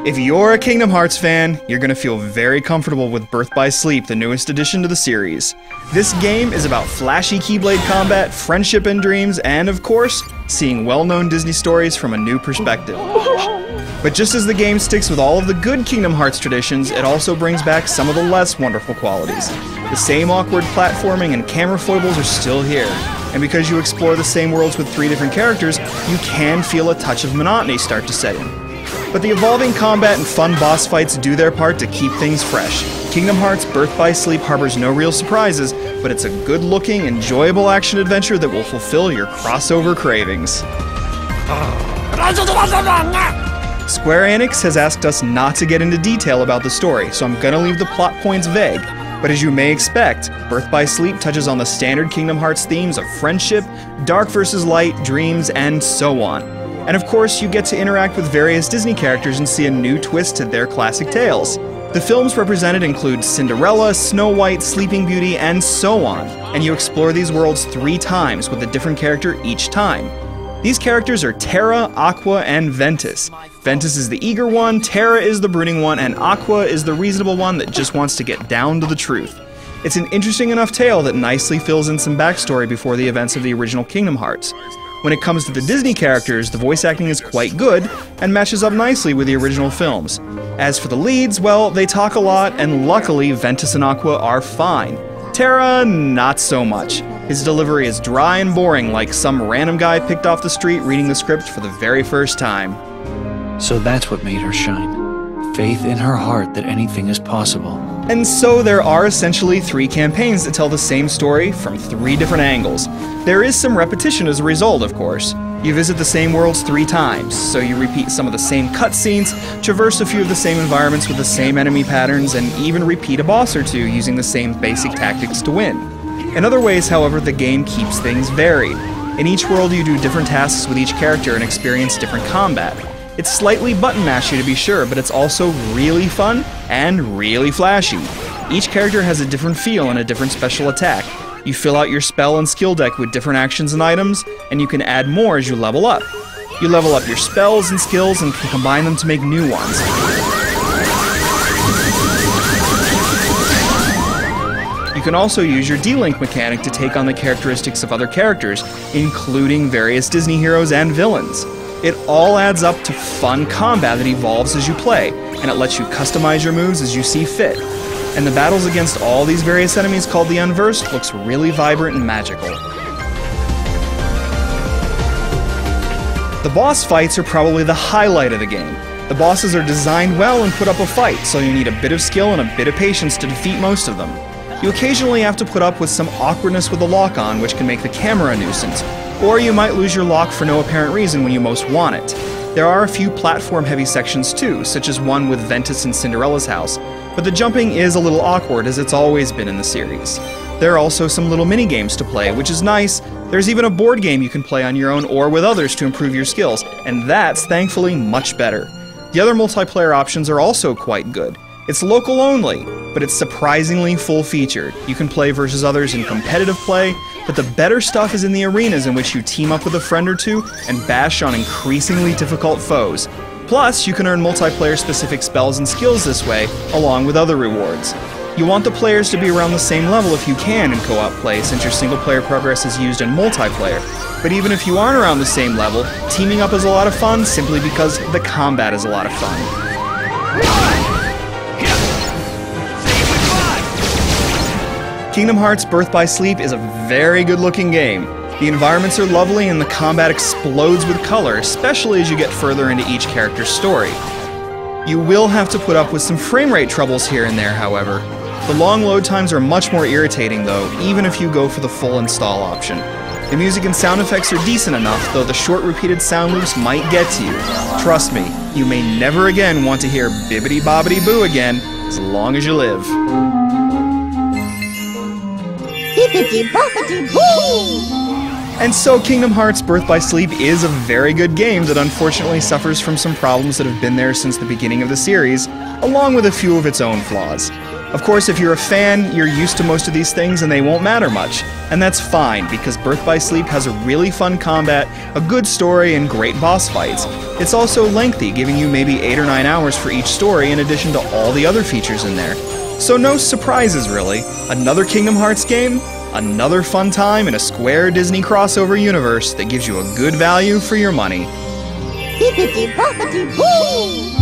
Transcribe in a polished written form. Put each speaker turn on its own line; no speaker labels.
If you're a Kingdom Hearts fan, you're gonna feel very comfortable with Birth by Sleep, the newest addition to the series. This game is about flashy Keyblade combat, friendship and dreams, and of course, seeing well-known Disney stories from a new perspective. But just as the game sticks with all of the good Kingdom Hearts traditions, it also brings back some of the less wonderful qualities. The same awkward platforming and camera foibles are still here, and because you explore the same worlds with 3 different characters, you can feel a touch of monotony start to set in. But the evolving combat and fun boss fights do their part to keep things fresh. Kingdom Hearts Birth by Sleep harbors no real surprises, but it's a good-looking, enjoyable action-adventure that will fulfill your crossover cravings. Square Enix has asked us not to get into detail about the story, so I'm gonna leave the plot points vague. But as you may expect, Birth by Sleep touches on the standard Kingdom Hearts themes of friendship, dark versus light, dreams, and so on. And of course, you get to interact with various Disney characters and see a new twist to their classic tales. The films represented include Cinderella, Snow White, Sleeping Beauty, and so on, and you explore these worlds 3 times with a different character each time. These characters are Terra, Aqua, and Ventus. Ventus is the eager one, Terra is the brooding one, and Aqua is the reasonable one that just wants to get down to the truth. It's an interesting enough tale that nicely fills in some backstory before the events of the original Kingdom Hearts. When it comes to the Disney characters, the voice acting is quite good, and matches up nicely with the original films. As for the leads, well, they talk a lot, and luckily Ventus and Aqua are fine. Terra, not so much. His delivery is dry and boring, like some random guy picked off the street reading the script for the very first time.
So that's what made her shine. Faith in her heart that anything is possible.
And so there are essentially 3 campaigns that tell the same story from 3 different angles. There is some repetition as a result, of course. You visit the same worlds 3 times, so you repeat some of the same cutscenes, traverse a few of the same environments with the same enemy patterns, and even repeat a boss or 2 using the same basic tactics to win. In other ways, however, the game keeps things varied. In each world you do different tasks with each character and experience different combat. It's slightly button-mashy to be sure, but it's also really fun and really flashy. Each character has a different feel and a different special attack. You fill out your spell and skill deck with different actions and items, and you can add more as you level up. You level up your spells and skills and can combine them to make new ones. You can also use your D-Link mechanic to take on the characteristics of other characters, including various Disney heroes and villains. It all adds up to fun combat that evolves as you play, and it lets you customize your moves as you see fit. And the battles against all these various enemies called the Unversed looks really vibrant and magical. The boss fights are probably the highlight of the game. The bosses are designed well and put up a fight, so you need a bit of skill and a bit of patience to defeat most of them. You occasionally have to put up with some awkwardness with the lock-on, which can make the camera a nuisance, or you might lose your lock for no apparent reason when you most want it. There are a few platform-heavy sections too, such as one with Ventus and Cinderella's house, but the jumping is a little awkward as it's always been in the series. There are also some little mini-games to play, which is nice. There's even a board game you can play on your own or with others to improve your skills, and that's thankfully much better. The other multiplayer options are also quite good. It's local only, but it's surprisingly full-featured. You can play versus others in competitive play, but the better stuff is in the arenas in which you team up with a friend or 2 and bash on increasingly difficult foes. Plus, you can earn multiplayer-specific spells and skills this way, along with other rewards. You want the players to be around the same level if you can in co-op play, since your single-player progress is used in multiplayer. But even if you aren't around the same level, teaming up is a lot of fun simply because the combat is a lot of fun. Kingdom Hearts Birth by Sleep is a very good-looking game. The environments are lovely and the combat explodes with color, especially as you get further into each character's story. You will have to put up with some frame rate troubles here and there, however. The long load times are much more irritating though, even if you go for the full install option. The music and sound effects are decent enough, though the short repeated sound loops might get to you. Trust me, you may never again want to hear Bibbidi Bobbidi Boo again, as long as you live. And so Kingdom Hearts Birth by Sleep is a very good game that unfortunately suffers from some problems that have been there since the beginning of the series, along with a few of its own flaws. Of course, if you're a fan, you're used to most of these things and they won't matter much. And that's fine, because Birth by Sleep has a really fun combat, a good story, and great boss fights. It's also lengthy, giving you maybe 8 or 9 hours for each story in addition to all the other features in there. So no surprises really. Another Kingdom Hearts game, another fun time in a Square Disney crossover universe that gives you a good value for your money.
Hippity-poppity-boo!